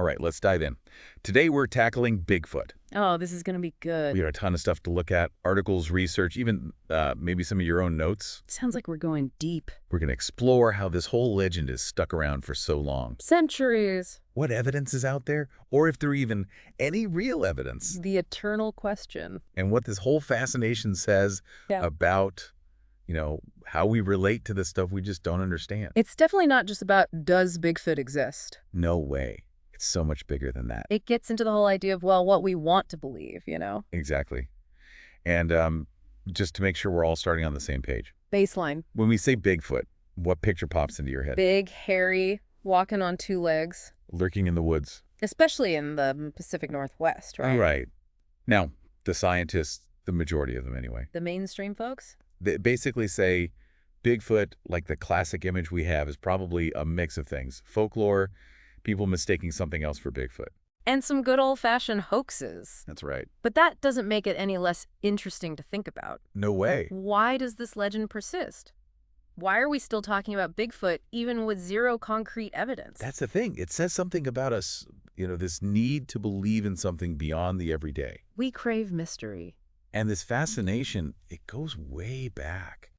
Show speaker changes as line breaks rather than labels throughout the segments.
right, let's dive in. Today we're tackling Bigfoot.
Oh, this is going to be good.
We got a ton of stuff to look at, articles, research, even maybe some of your own notes.
Sounds like we're going deep.
We're going to explore how this whole legend is stuck around for so long.
Centuries.
What evidence is out there, or if there even any real evidence.
The eternal question.
And what this whole fascination says about, how we relate to this stuff we just don't understand.
It's definitely not just about does Bigfoot exist.
No way. It's so much bigger than that.
It gets into the whole idea of, well, what we want to believe,
Exactly. And just to make sure we're all starting on the same page.
Baseline.
When we say Bigfoot, what picture pops into your head?
Big, hairy, walking on two legs.
Lurking in the woods.
Especially in the Pacific Northwest, right?
Right. Now, the scientists, the majority of them anyway,
The mainstream folks?
they basically say Bigfoot, like the classic image we have, is probably a mix of things. Folklore, people mistaking something else for Bigfoot.
And some good old-fashioned hoaxes.
That's right.
But that doesn't make it any less interesting to think about.
No way.
Why does this legend persist? Why are we still talking about Bigfoot even with zero concrete evidence?
That's the thing. It says something about us, this need to believe in something beyond the everyday.
We crave mystery.
And this fascination, it goes way back.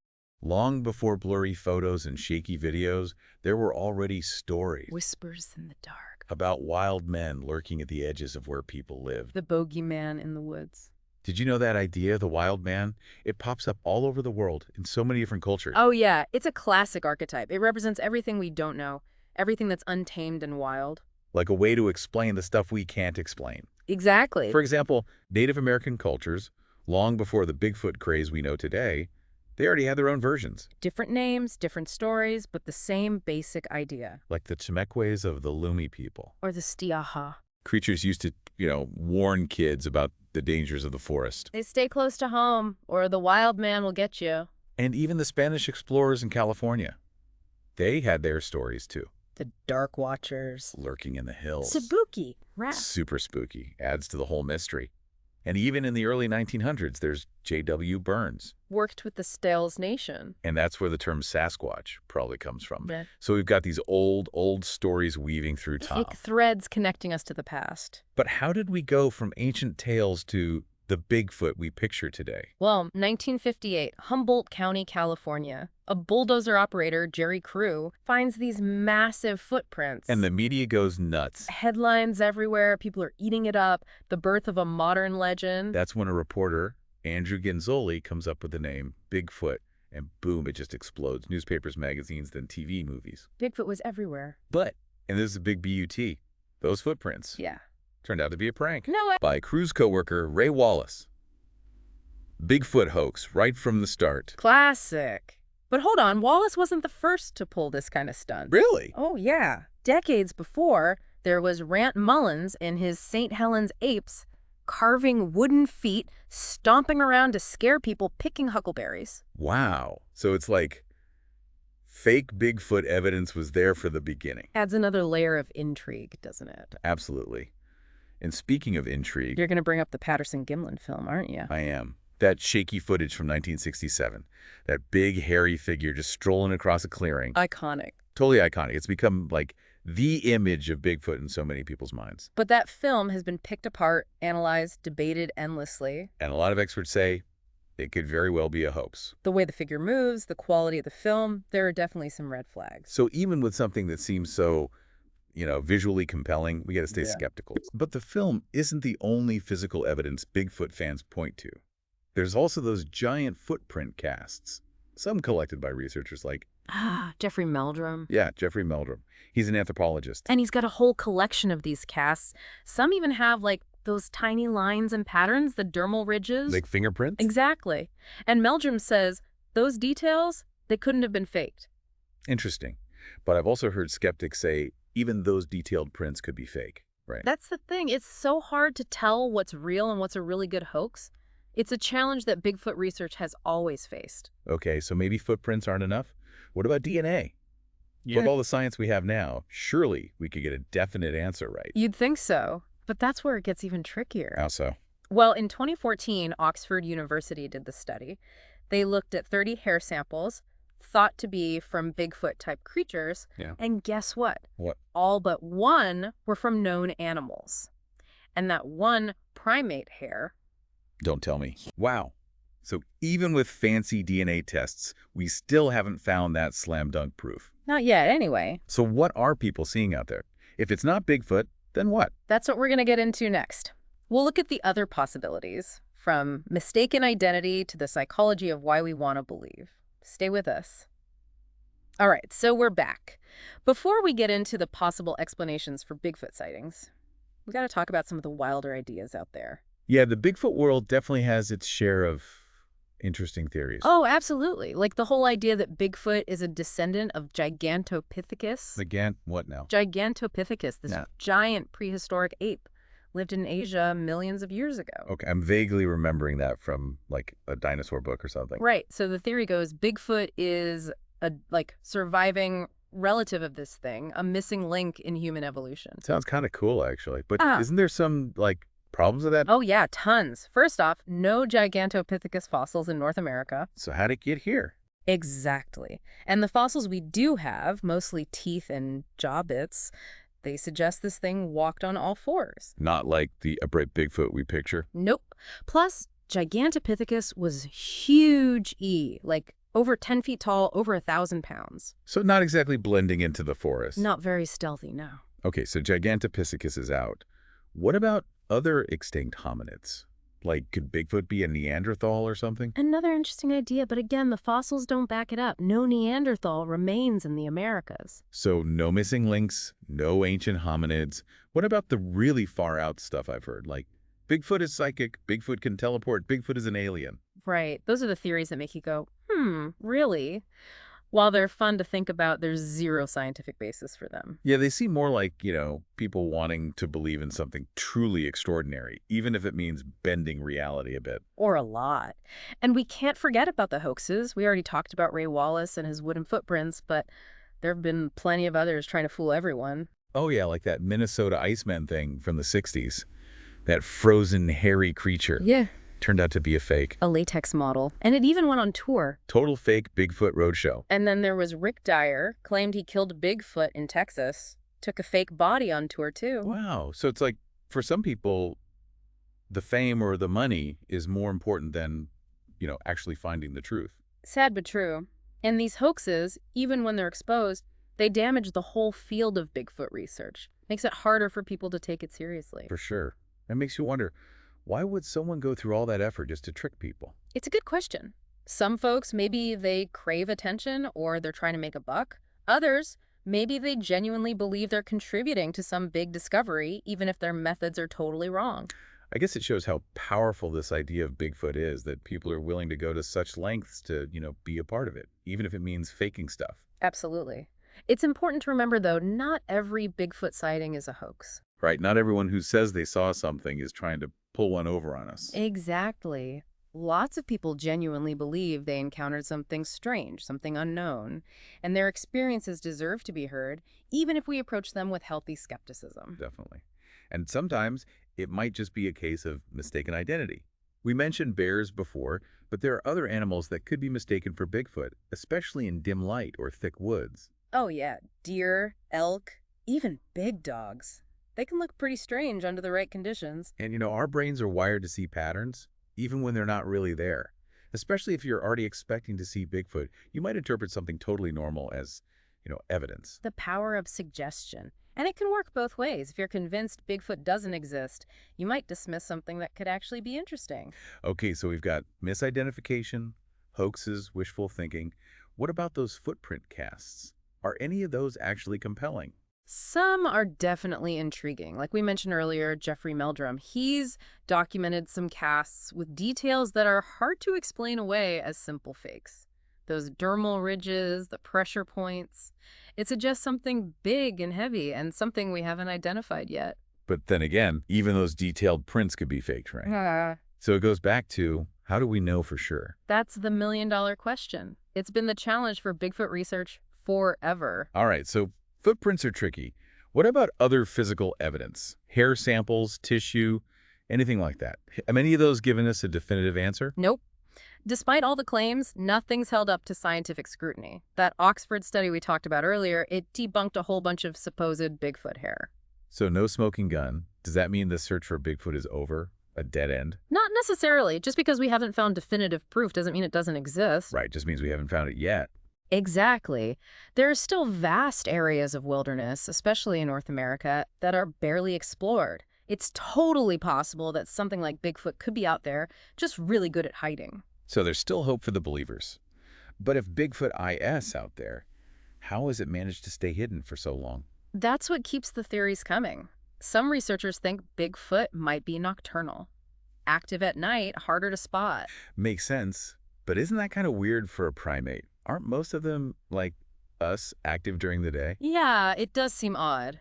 Long before blurry photos and shaky videos, there were already stories
Whispers in the dark.
about wild men lurking at the edges of where people lived.
The bogeyman in the woods.
Did you know that idea, the wild man? It pops up all over the world in so many different cultures.
Oh yeah, it's a classic archetype. It represents everything we don't know, everything that's untamed and wild.
Like a way to explain the stuff we can't explain.
Exactly.
For example, Native American cultures, long before the Bigfoot craze we know today, they already had their own versions.
Different names, different stories, but the same basic idea.
Like the Chemeques of the Lumi people.
Or the Stiaha.
Creatures used to, warn kids about the dangers of the forest.
They stay close to home, or the wild man will get you.
And even the Spanish explorers in California. They had their stories too.
The Dark Watchers.
Lurking in the hills.
Sabuki. Rat.
Super spooky. Adds to the whole mystery. And even in the early 1900s, there's J.W. Burns.
Worked with the Stales Nation.
And that's where the term Sasquatch probably comes from.
Yeah.
So we've got these old stories weaving through time.
Thick threads connecting us to the past.
But how did we go from ancient tales to the Bigfoot we picture today?
Well, 1958, Humboldt County, California. A bulldozer operator, Jerry Crew, finds these massive footprints.
And the media goes nuts.
Headlines everywhere. People are eating it up. The birth of a modern legend.
That's when a reporter, Andrew Genzoli, comes up with the name Bigfoot. And boom, it just explodes. Newspapers, magazines, then TV, movies.
Bigfoot was everywhere.
But, and this is a big BUT, those footprints
Yeah.
turned out to be a prank.
No way.
By Crew's coworker, Ray Wallace. Bigfoot hoax right from the start.
Classic. But hold on, Wallace wasn't the first to pull this kind of stunt.
Really?
Oh, yeah. Decades before, there was Rant Mullins in his St. Helens Apes carving wooden feet, stomping around to scare people picking huckleberries.
Wow. So it's like fake Bigfoot evidence was there for the beginning.
Adds another layer of intrigue, doesn't it?
Absolutely. And speaking of intrigue,
You're going to bring up the Patterson-Gimlin film, aren't you?
I am. That shaky footage from 1967. That big, hairy figure just strolling across a clearing.
Iconic.
Totally iconic. It's become like the image of Bigfoot in so many people's minds.
But that film has been picked apart, analyzed, debated endlessly.
And a lot of experts say it could very well be a hoax.
The way the figure moves, the quality of the film, there are definitely some red flags.
So even with something that seems so, visually compelling, we got to stay skeptical. But the film isn't the only physical evidence Bigfoot fans point to. There's also those giant footprint casts, some collected by researchers like,
Jeffrey Meldrum.
yeah, Jeffrey Meldrum. He's an anthropologist.
And he's got a whole collection of these casts. Some even have, like, those tiny lines and patterns, the dermal ridges.
Like fingerprints?
Exactly. And Meldrum says those details, they couldn't have been faked.
Interesting. But I've also heard skeptics say even those detailed prints could be fake, right?
That's the thing. It's so hard to tell what's real and what's a really good hoax. It's a challenge that Bigfoot research has always faced.
Okay, so maybe footprints aren't enough? What about DNA? With all the science we have now, surely we could get a definite answer right.
You'd think so, but that's where it gets even trickier.
How so?
Well, in 2014, Oxford University did the study. They looked at 30 hair samples, thought to be from Bigfoot-type creatures.
Yeah.
And guess what?
What?
All but one were from known animals. And that one primate hair.
Don't tell me. Wow. So even with fancy DNA tests, we still haven't found that slam dunk proof.
Not yet, anyway.
So what are people seeing out there? If it's not Bigfoot, then what?
That's what we're going to get into next. We'll look at the other possibilities, from mistaken identity to the psychology of why we want to believe. Stay with us. All right, so we're back. Before we get into the possible explanations for Bigfoot sightings, we got to talk about some of the wilder ideas out there.
Yeah, the Bigfoot world definitely has its share of interesting theories.
Oh, absolutely. Like the whole idea that Bigfoot is a descendant of Gigantopithecus.
Again, what now?
Gigantopithecus, this giant prehistoric ape, lived in Asia millions of years ago.
Okay, I'm vaguely remembering that from like a dinosaur book or something.
Right. So the theory goes Bigfoot is a surviving relative of this thing, a missing link in human evolution.
Sounds kind of cool, actually. But isn't there some problems with that?
Oh, yeah, tons. First off, no Gigantopithecus fossils in North America.
So how'd it get here?
Exactly. And the fossils we do have, mostly teeth and jaw bits, they suggest this thing walked on all fours.
Not like the upright Bigfoot we picture?
Nope. Plus, Gigantopithecus was huge like over 10 feet tall, over 1,000 pounds.
So not exactly blending into the forest.
Not very stealthy, no.
Okay, so Gigantopithecus is out. What about other extinct hominids? Like, could Bigfoot be a Neanderthal or something?
Another interesting idea, but again, the fossils don't back it up. No Neanderthal remains in the Americas.
So no missing links, no ancient hominids. What about the really far out stuff I've heard? Like, Bigfoot is psychic, Bigfoot can teleport, Bigfoot is an alien.
Right. Those are the theories that make you go, really? While they're fun to think about, there's zero scientific basis for them.
Yeah, they seem more like, people wanting to believe in something truly extraordinary, even if it means bending reality a bit.
Or a lot. And we can't forget about the hoaxes. We already talked about Ray Wallace and his wooden footprints, but there have been plenty of others trying to fool everyone.
Oh, yeah, like that Minnesota Iceman thing from the 60s. That frozen, hairy creature.
Yeah.
Turned out to be a fake.
A latex model. And it even went on tour.
Total fake Bigfoot roadshow.
And then there was Rick Dyer, claimed he killed Bigfoot in Texas. Took a fake body on tour, too.
Wow. So it's like, for some people, the fame or the money is more important than, actually finding the truth.
Sad but true. And these hoaxes, even when they're exposed, they damage the whole field of Bigfoot research. Makes it harder for people to take it seriously.
For sure. That makes you wonder, why would someone go through all that effort just to trick people?
It's a good question. Some folks, maybe they crave attention or they're trying to make a buck. Others, maybe they genuinely believe they're contributing to some big discovery, even if their methods are totally wrong.
I guess it shows how powerful this idea of Bigfoot is, that people are willing to go to such lengths to, be a part of it, even if it means faking stuff.
Absolutely. It's important to remember, though, not every Bigfoot sighting is a hoax.
Right. Not everyone who says they saw something is trying to pull one over on us.
Exactly. Lots of people genuinely believe they encountered something strange, something unknown, and their experiences deserve to be heard, even if we approach them with healthy skepticism.
Definitely. And sometimes it might just be a case of mistaken identity. We mentioned bears before, but there are other animals that could be mistaken for Bigfoot, especially in dim light or thick woods.
Oh yeah, deer, elk, even big dogs. They can look pretty strange under the right conditions.
And our brains are wired to see patterns, even when they're not really there. Especially if you're already expecting to see Bigfoot, you might interpret something totally normal as, evidence.
The power of suggestion. And it can work both ways. If you're convinced Bigfoot doesn't exist, you might dismiss something that could actually be interesting.
Okay, so we've got misidentification, hoaxes, wishful thinking. What about those footprint casts? Are any of those actually compelling?
Some are definitely intriguing. Like we mentioned earlier, Jeffrey Meldrum, he's documented some casts with details that are hard to explain away as simple fakes. Those dermal ridges, the pressure points. It suggests something big and heavy and something we haven't identified yet.
But then again, even those detailed prints could be faked, right? So it goes back to, how do we know for sure?
That's the million-dollar question. It's been the challenge for Bigfoot research forever.
All right, so footprints are tricky. What about other physical evidence? Hair samples, tissue, anything like that? Have any of those given us a definitive answer?
Nope. Despite all the claims, nothing's held up to scientific scrutiny. That Oxford study we talked about earlier, it debunked a whole bunch of supposed Bigfoot hair.
So no smoking gun. Does that mean the search for Bigfoot is over? A dead end?
Not necessarily. Just because we haven't found definitive proof doesn't mean it doesn't exist.
Right, just means we haven't found it yet.
Exactly. There are still vast areas of wilderness, especially in North America, that are barely explored. It's totally possible that something like Bigfoot could be out there, just really good at hiding.
So there's still hope for the believers. But if Bigfoot is out there, how has it managed to stay hidden for so long?
That's what keeps the theories coming. Some researchers think Bigfoot might be nocturnal. Active at night, harder to spot.
Makes sense, but isn't that kind of weird for a primate? Aren't most of them, like us, active during the day?
Yeah, it does seem odd.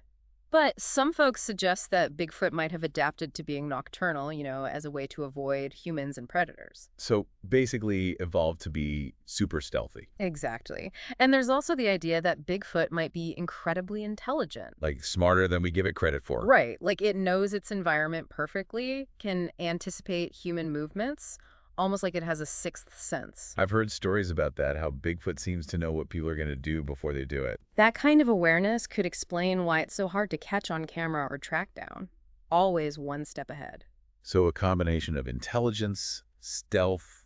But some folks suggest that Bigfoot might have adapted to being nocturnal, as a way to avoid humans and predators.
So basically evolved to be super stealthy,
Exactly. And there's also the idea that Bigfoot might be incredibly intelligent.
like smarter than we give it credit for.
Right, like it knows its environment perfectly, can anticipate human movements, almost like it has a sixth sense.
I've heard stories about that, how Bigfoot seems to know what people are going to do before they do it.
That kind of awareness could explain why it's so hard to catch on camera or track down. Always one step ahead.
So a combination of intelligence, stealth,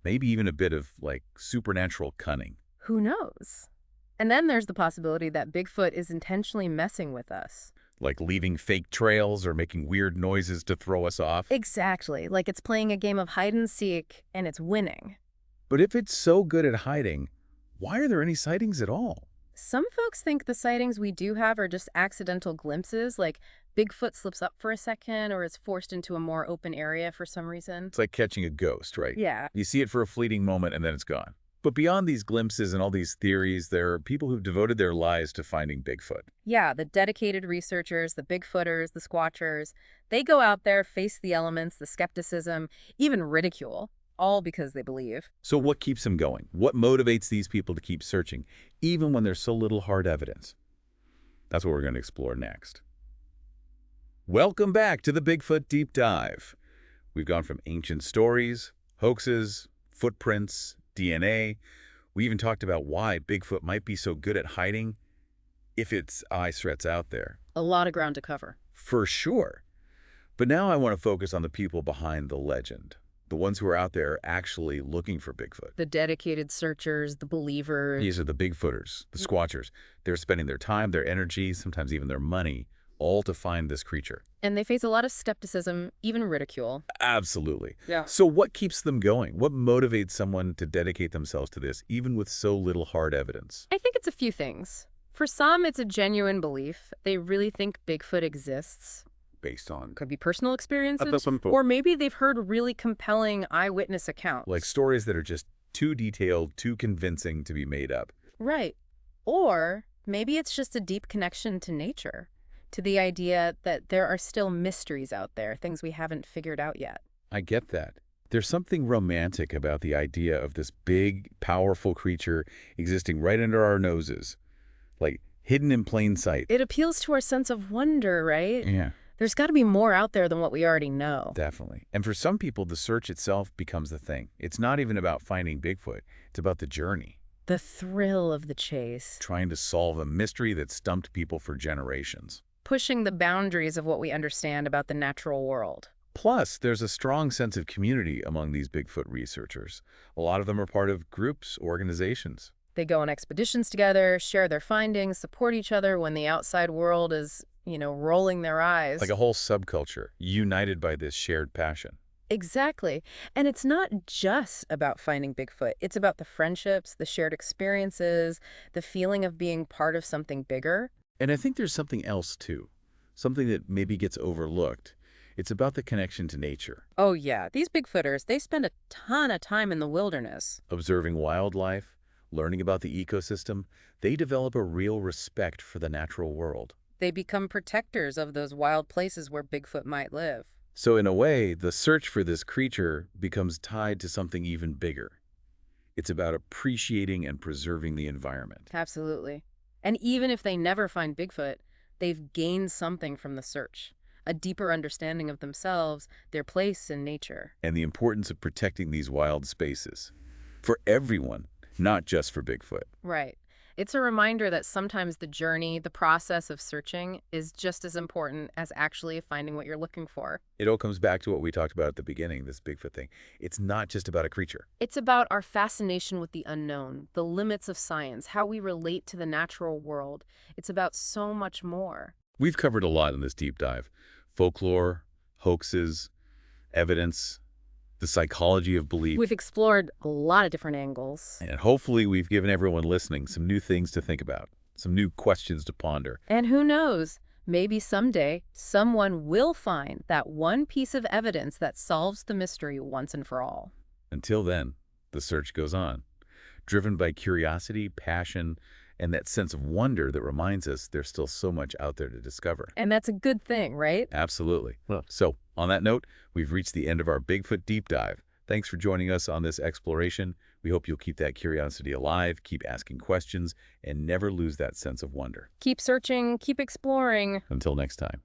maybe even a bit of, like, supernatural cunning.
Who knows? And then there's the possibility that Bigfoot is intentionally messing with us.
Like leaving fake trails or making weird noises to throw us off.
Exactly, like it's playing a game of hide and seek and it's winning.
But if it's so good at hiding, why are there any sightings at all?
Some folks think the sightings we do have are just accidental glimpses, like Bigfoot slips up for a second or is forced into a more open area for some reason.
It's like catching a ghost, right?
Yeah.
You see it for a fleeting moment and then it's gone. But beyond these glimpses and all these theories, there are people who've devoted their lives to finding Bigfoot.
Yeah, the dedicated researchers, the Bigfooters, the Squatchers, they go out there, face the elements, the skepticism, even ridicule, all because they believe.
So what keeps them going? What motivates these people to keep searching, even when there's so little hard evidence? That's what we're going to explore next. Welcome back to the Bigfoot Deep Dive. We've gone from ancient stories, hoaxes, footprints, DNA. We even talked about why Bigfoot might be so good at hiding if its eye threat's out there.
A lot of ground to cover.
For sure. But now I want to focus on the people behind the legend, the ones who are out there actually looking for Bigfoot.
The dedicated searchers, the believers.
These are the Bigfooters, the Squatchers. They're spending their time, their energy, sometimes even their money, all to find this creature.
And they face a lot of skepticism, even ridicule.
Absolutely.
Yeah.
So what keeps them going? What motivates someone to dedicate themselves to this, even with so little hard evidence?
I think it's a few things. For some, it's a genuine belief. They really think Bigfoot exists.
Based on,
Could be personal experiences, or maybe they've heard really compelling eyewitness accounts.
like, stories that are just too detailed, too convincing to be made up.
Right. Or maybe it's just a deep connection to nature, to the idea that there are still mysteries out there, things we haven't figured out yet.
I get that. There's something romantic about the idea of this big, powerful creature existing right under our noses, like hidden in plain sight.
It appeals to our sense of wonder, right?
Yeah,
There's got to be more out there than what we already know.
definitely. And for some people, the search itself becomes the thing. It's not even about finding Bigfoot. It's about the journey,
The thrill of the chase.
trying to solve a mystery that stumped people for generations.
Pushing the boundaries of what we understand about the natural world.
Plus, there's a strong sense of community among these Bigfoot researchers. A lot of them are part of groups, organizations.
They go on expeditions together, share their findings, support each other when the outside world is, rolling their eyes.
Like a whole subculture, united by this shared passion.
Exactly. And it's not just about finding Bigfoot. It's about the friendships, the shared experiences, the feeling of being part of something bigger.
And I think there's something else, too. Something that maybe gets overlooked. It's about the connection to nature.
Oh yeah, these Bigfooters, they spend a ton of time in the wilderness.
Observing wildlife, learning about the ecosystem, they develop a real respect for the natural world.
They become protectors of those wild places where Bigfoot might live.
So in a way, the search for this creature becomes tied to something even bigger. It's about appreciating and preserving the environment.
Absolutely. And even if they never find Bigfoot, they've gained something from the search. a deeper understanding of themselves, their place in nature.
And the importance of protecting these wild spaces. For everyone, not just for Bigfoot.
Right. It's a reminder that sometimes the journey, the process of searching, is just as important as actually finding what you're looking for.
It all comes back to what we talked about at the beginning, this Bigfoot thing. It's not just about a creature.
It's about our fascination with the unknown, the limits of science, how we relate to the natural world. It's about so much more.
We've covered a lot in this deep dive. Folklore, hoaxes, evidence, the psychology of belief.
We've explored a lot of different angles.
And hopefully we've given everyone listening some new things to think about, some new questions to ponder.
And who knows, maybe someday someone will find that one piece of evidence that solves the mystery once and for all.
Until then, the search goes on, driven by curiosity, passion, and that sense of wonder that reminds us there's still so much out there to discover.
And that's a good thing, right?
Absolutely. So, on that note, we've reached the end of our Bigfoot deep dive. Thanks for joining us on this exploration. We hope you'll keep that curiosity alive, keep asking questions, and never lose that sense of wonder.
Keep searching, keep exploring.
Until next time.